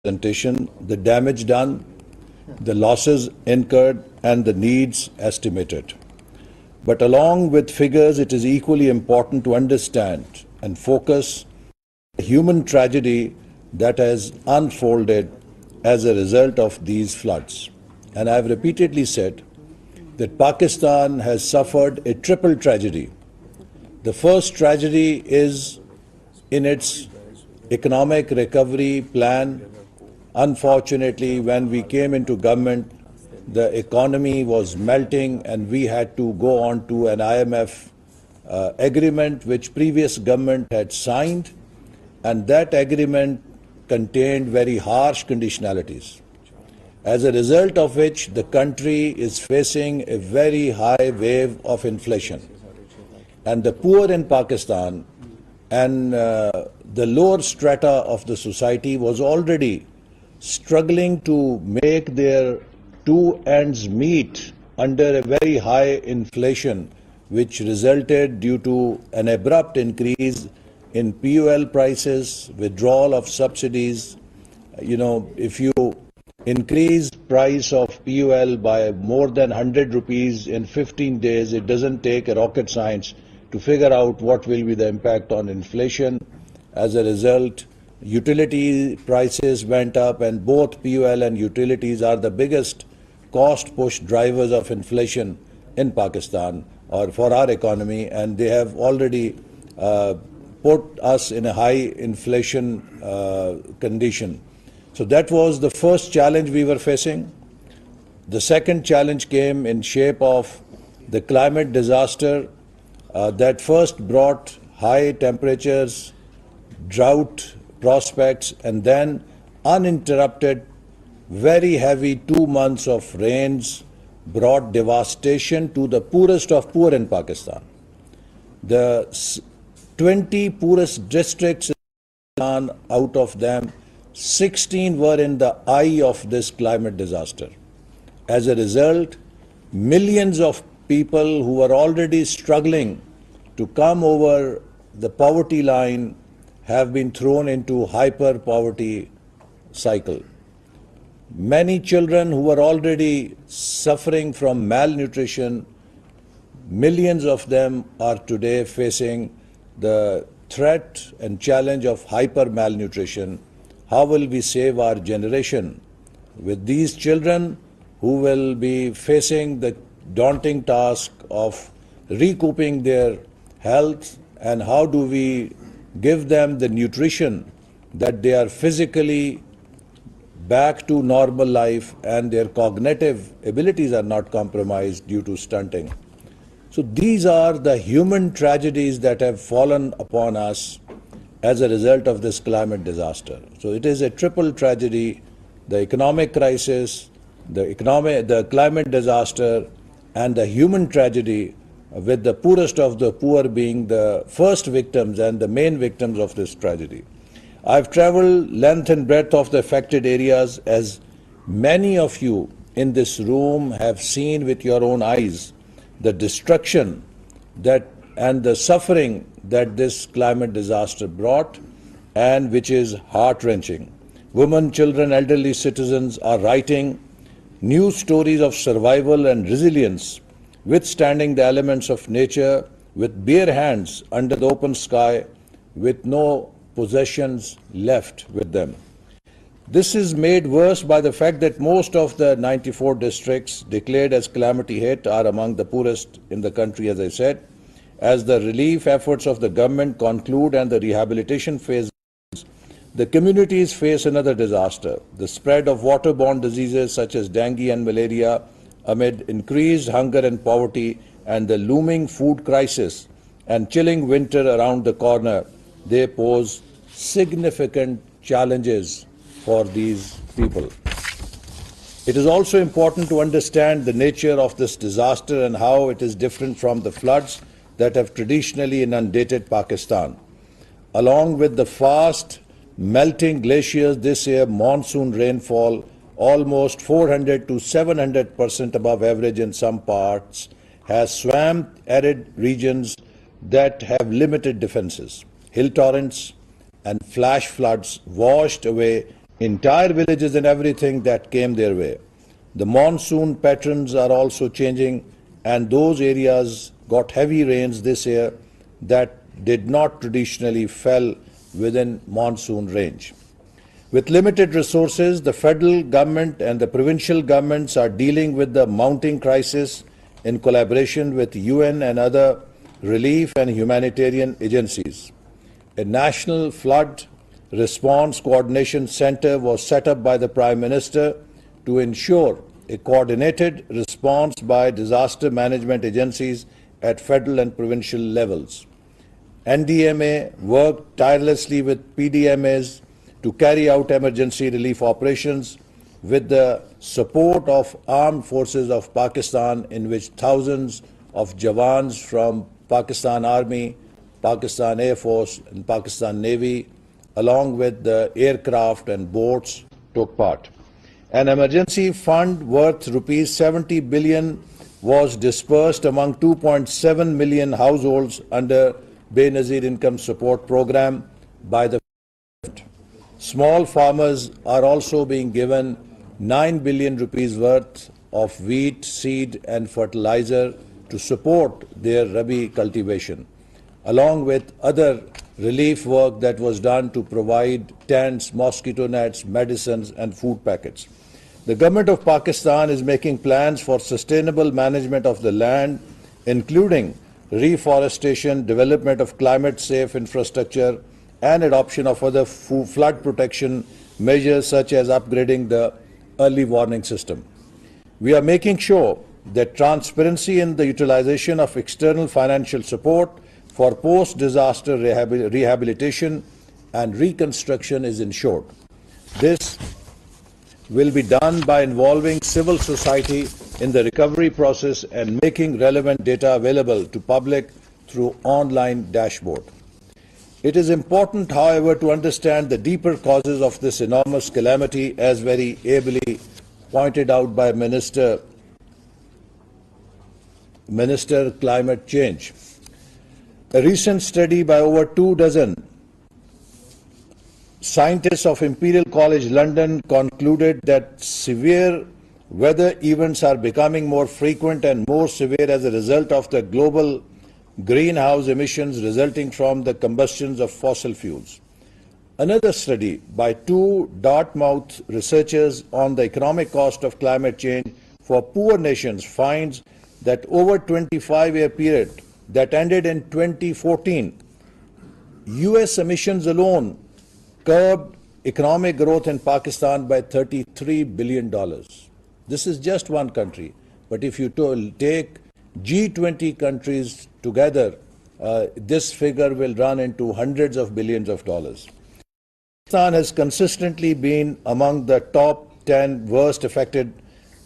presentation, the damage done, the losses incurred, and the needs estimated. But along with figures, it is equally important to understand and focus the human tragedy that has unfolded as a result of these floods. And I have repeatedly said that Pakistan has suffered a triple tragedy. The first tragedy is in its economic recovery plan. Unfortunately, when we came into government, the economy was melting and we had to go on to an IMF agreement which previous government had signed, and that agreement contained very harsh conditionalities, as a result of which the country is facing a very high wave of inflation. And the poor in Pakistan and the lower strata of the society was already struggling to make their two ends meet under a very high inflation, which resulted due to an abrupt increase in POL prices, withdrawal of subsidies. If you increase price of POL by more than 100 rupees in 15 days, it doesn't take a rocket science to figure out what will be the impact on inflation. As a result, utility prices went up, and both POL and utilities are the biggest cost push drivers of inflation in Pakistan or for our economy, and they have already put us in a high inflation condition. So that was the first challenge we were facing. The second challenge came in shape of the climate disaster that first brought high temperatures, drought prospects, and then uninterrupted, very heavy 2 months of rains brought devastation to the poorest of poor in Pakistan. The 20 poorest districts in Pakistan, out of them, 16 were in the eye of this climate disaster. As a result, millions of people who were already struggling to come over the poverty line have been thrown into hyper poverty cycle. Many children who were already suffering from malnutrition, millions of them are today facing the threat and challenge of hyper malnutrition. How will we save our generation with these children who will be facing the daunting task of recouping their health, and how do we give them the nutrition that they are physically back to normal life and their cognitive abilities are not compromised due to stunting. So these are the human tragedies that have fallen upon us as a result of this climate disaster. So it is a triple tragedy: the economic crisis, the climate disaster, and the human tragedy, with the poorest of the poor being the first victims and the main victims of this tragedy. I've traveled length and breadth of the affected areas, as many of you in this room have seen with your own eyes the destruction and the suffering that this climate disaster brought, and which is heart-wrenching. Women, children, elderly citizens are writing new stories of survival and resilience, withstanding the elements of nature with bare hands under the open sky, with no possessions left with them. This is made worse by the fact that most of the 94 districts declared as calamity hit are among the poorest in the country, as I said. As the relief efforts of the government conclude and the rehabilitation phase, the communities face another disaster: the spread of waterborne diseases such as dengue and malaria amid increased hunger and poverty, and the looming food crisis and chilling winter around the corner. They pose significant challenges for these people. It is also important to understand the nature of this disaster and how it is different from the floods that have traditionally inundated Pakistan. Along with the fast melting glaciers, this year monsoon rainfall almost 400 to 700% above average in some parts has swamped arid regions that have limited defenses. Hill torrents and flash floods washed away entire villages and everything that came their way. The monsoon patterns are also changing, and those areas got heavy rains this year that did not traditionally fall within monsoon range. With limited resources, the federal government and the provincial governments are dealing with the mounting crisis in collaboration with UN and other relief and humanitarian agencies. A national flood response coordination center was set up by the Prime Minister to ensure a coordinated response by disaster management agencies at federal and provincial levels. NDMA worked tirelessly with PDMAs to carry out emergency relief operations with the support of armed forces of Pakistan, in which thousands of Jawans from Pakistan Army, Pakistan Air Force and Pakistan Navy, along with the aircraft and boats, took part. An emergency fund worth rupees 70 billion was dispersed among 2.7 million households under Benazir Income Support Program by the government. Small farmers are also being given 9 billion rupees worth of wheat, seed and fertilizer to support their Rabi cultivation, along with other relief work that was done to provide tents, mosquito nets, medicines and food packets. The government of Pakistan is making plans for sustainable management of the land, including reforestation, development of climate-safe infrastructure, and adoption of other flood protection measures such as upgrading the early warning system. We are making sure that transparency in the utilization of external financial support for post-disaster rehabilitation and reconstruction is ensured. This will be done by involving civil society in the recovery process and making relevant data available to public through online dashboard. It is important, however, to understand the deeper causes of this enormous calamity, as very ably pointed out by Minister Climate Change. A recent study by over 24 scientists of Imperial College London concluded that severe weather events are becoming more frequent and more severe as a result of the global greenhouse emissions resulting from the combustions of fossil fuels. Another study by two Dartmouth researchers on the economic cost of climate change for poor nations finds that over a 25-year period that ended in 2014, US emissions alone curbed economic growth in Pakistan by $33 billion. This is just one country, but if you take G20 countries together, this figure will run into hundreds of billions of dollars. Pakistan has consistently been among the top 10 worst affected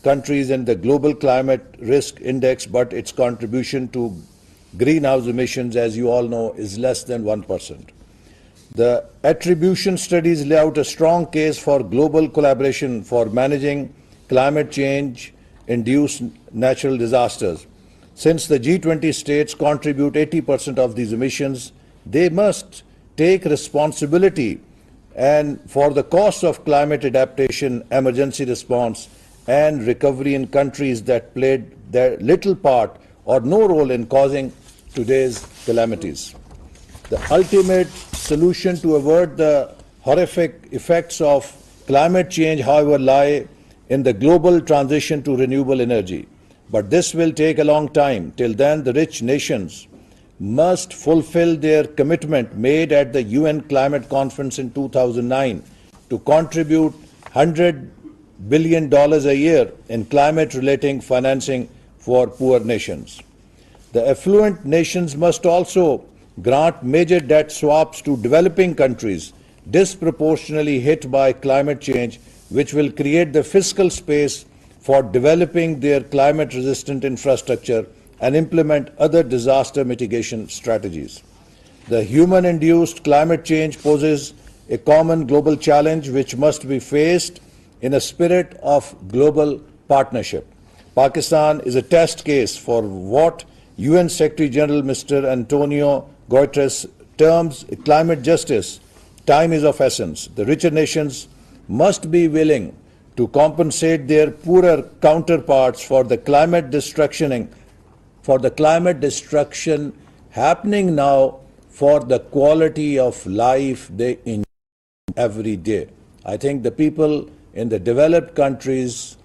countries in the Global Climate Risk Index, but its contribution to greenhouse emissions, as you all know, is less than 1%. The attribution studies lay out a strong case for global collaboration for managing climate change-induced natural disasters. Since the G20 states contribute 80% of these emissions, they must take responsibility and for the cost of climate adaptation, emergency response, and recovery in countries that played their little part or no role in causing today's calamities. The ultimate solution to avert the horrific effects of climate change, however, lie in the global transition to renewable energy. But this will take a long time. Till then, the rich nations must fulfill their commitment made at the UN Climate Conference in 2009 to contribute $100 billion a year in climate-related financing for poor nations. The affluent nations must also grant major debt swaps to developing countries disproportionately hit by climate change, which will create the fiscal space for developing their climate-resistant infrastructure and implement other disaster mitigation strategies. The human-induced climate change poses a common global challenge which must be faced in a spirit of global partnership. Pakistan is a test case for what UN Secretary General Mr. Antonio Guterres terms climate justice. Time is of essence. The richer nations must be willing to compensate their poorer counterparts for the climate destruction happening now for the quality of life they enjoy every day. I think the people in the developed countries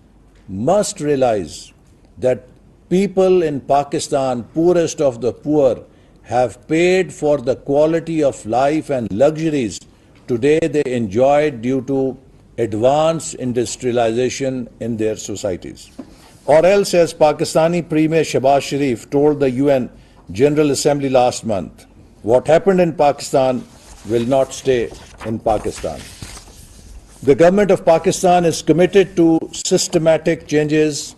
must realize that people in Pakistan, poorest of the poor, have paid for the quality of life and luxuries today they enjoyed due to advanced industrialization in their societies. Or else, as Pakistani Premier Shehbaz Sharif told the UN General Assembly last month, what happened in Pakistan will not stay in Pakistan. The government of Pakistan is committed to systematic changes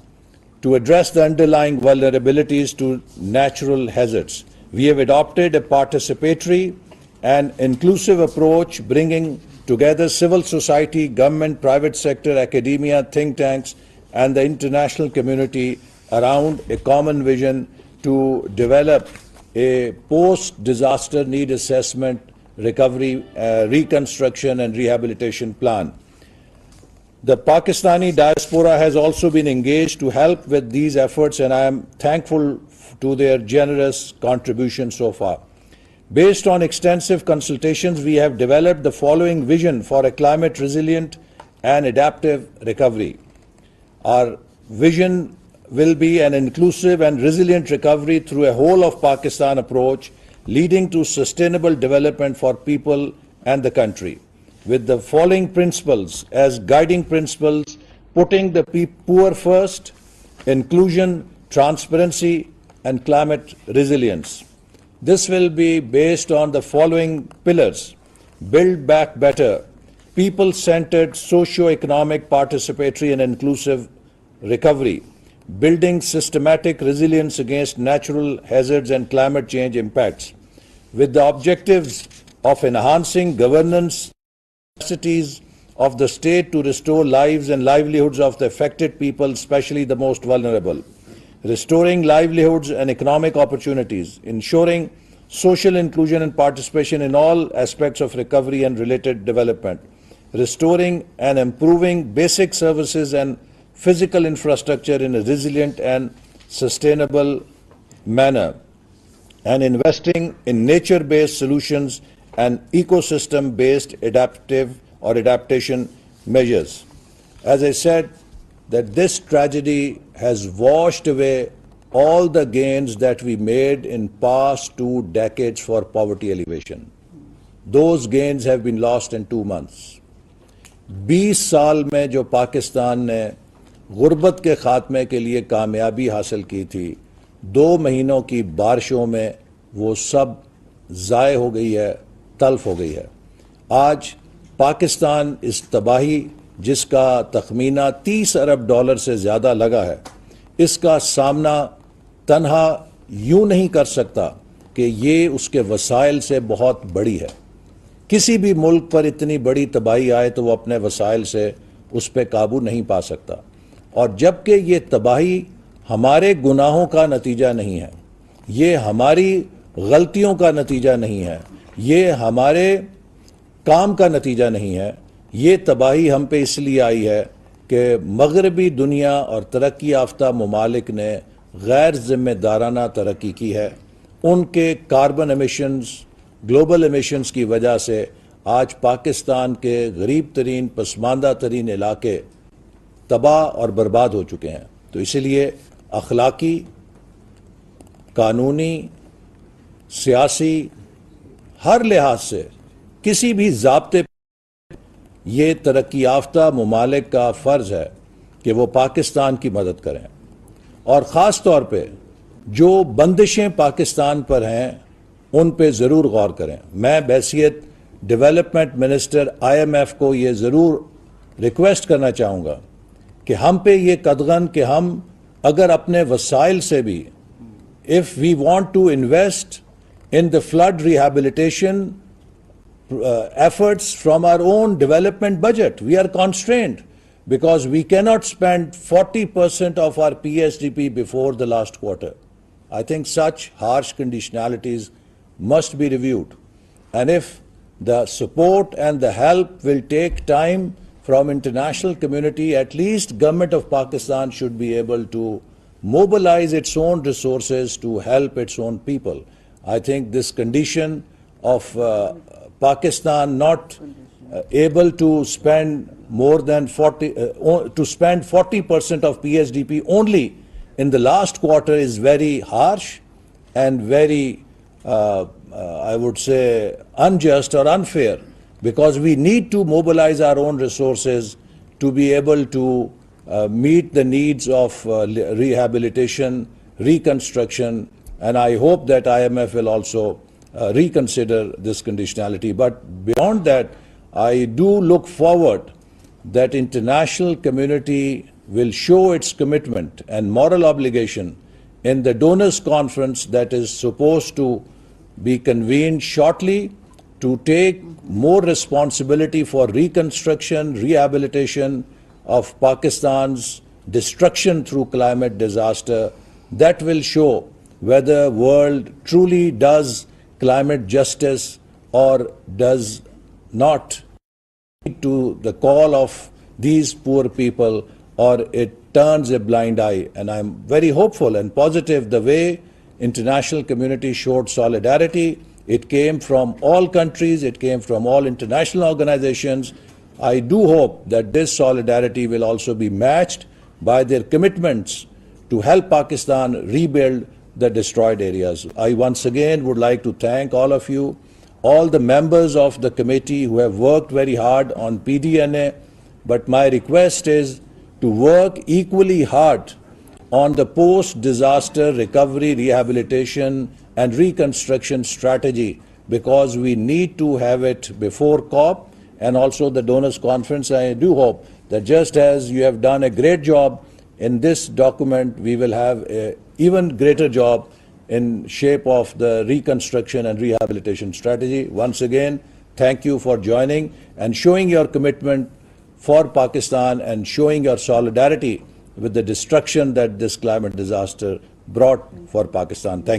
to address the underlying vulnerabilities to natural hazards. We have adopted a participatory and inclusive approach, bringing together civil society, government, private sector, academia, think tanks, and the international community around a common vision to develop a post-disaster need assessment, recovery, reconstruction and rehabilitation plan. The Pakistani diaspora has also been engaged to help with these efforts, and I am thankful to their generous contribution so far. Based on extensive consultations, we have developed the following vision for a climate resilient and adaptive recovery. Our vision will be an inclusive and resilient recovery through a whole of Pakistan approach, leading to sustainable development for people and the country, with the following principles as guiding principles: putting the poor first, inclusion, transparency, and climate resilience. This will be based on the following pillars: build back better, people-centered, socio-economic, participatory, and inclusive recovery, building systematic resilience against natural hazards and climate change impacts, with the objectives of enhancing governance capacities of the state to restore lives and livelihoods of the affected people, especially the most vulnerable, restoring livelihoods and economic opportunities, ensuring social inclusion and participation in all aspects of recovery and related development, restoring and improving basic services and physical infrastructure in a resilient and sustainable manner, and investing in nature-based solutions and ecosystem-based adaptation measures. As I said, that this tragedy has washed away all the gains that we made in past 2 decades for poverty alleviation. Those gains have been lost in 2 months. 20 साल में जो पाकिस्तान ने गुर्बत के खात्मे के लिए कामयाबी हासिल की थी, 2 महीनों की बारिशों में वो सब ज़ाय हो गई है, तल्फ हो गई है। आज पाकिस्तान इस तबाही जिसका तखमीना $30 अरब से ज़्यादा लगा है, इसका सामना तन्हा यूं नहीं कर सकता कि ये उसके वसाइल से बहुत बड़ी है। किसी भी मुल्क पर इतनी बड़ी तबाही आए तो वो अपने वसाइल से उस पर काबू नहीं पा सकता। और जबकि ये तबाही हमारे गुनाहों का नतीजा नहीं है, ये हमारी गलतियों का नतीजा नहीं है, ये हमारे काम का नतीजा नहीं है, ये तबाही हम पे इसलिए आई है कि मगरबी दुनिया और तरक्की याफ्ता ममालिक ने गैर जिम्मेदाराना तरक्की की है। उनके कार्बन एमिशंस, ग्लोबल एमिशंस की वजह से आज पाकिस्तान के गरीब तरीन, पसमानदा तरीन इलाके तबाह और बर्बाद हो चुके हैं। तो इसलिए अखलाकी, कानूनी, सियासी, हर लिहाज से किसी भी ज़ाब्ते ये तरक्की याफ्ता ममालिक का फ़र्ज़ है कि वो पाकिस्तान की मदद करें, और ख़ास तौर पे जो बंदिशें पाकिस्तान पर हैं उन पे ज़रूर गौर करें। मैं बहैसियत डेवलपमेंट मिनिस्टर IMF को ये ज़रूर रिक्वेस्ट करना चाहूँगा कि हम पे ये कदगन कि हम अगर अपने वसाइल से भी, if we want to invest in the flood rehabilitation efforts from our own development budget. We are constrained because we cannot spend 40% of our PSDP before the last quarter. I think such harsh conditionalities must be reviewed. And if the support and the help will take time from international community, at least government of Pakistan should be able to mobilize its own resources to help its own people. I think this condition of Pakistan not able to spend more than 40% of PSDP only in the last quarter is very harsh and very, I would say, unjust or unfair, because we need to mobilize our own resources to be able to meet the needs of rehabilitation, reconstruction, and I hope that IMF will also reconsider this conditionality. But beyond that, I do look forward that international community will show its commitment and moral obligation in the donors conference that is supposed to be convened shortly, to take more responsibility for reconstruction, rehabilitation of Pakistan's destruction through climate disaster. That will show whether the world truly does climate justice or does not to the call of these poor people, or it turns a blind eye. And I'm very hopeful and positive the way international community showed solidarity. It came from all countries, it came from all international organizations. I do hope that this solidarity will also be matched by their commitments to help Pakistan rebuild the destroyed areas. I once again would like to thank all of you, all the members of the committee who have worked very hard on PDNA, but my request is to work equally hard on the post-disaster recovery, rehabilitation and reconstruction strategy, because we need to have it before COP and also the donors conference. I do hope that just as you have done a great job in this document, we will have an even greater job in shape of the reconstruction and rehabilitation strategy. Once again, thank you for joining and showing your commitment for Pakistan and showing your solidarity with the destruction that this climate disaster brought for Pakistan. Thank you.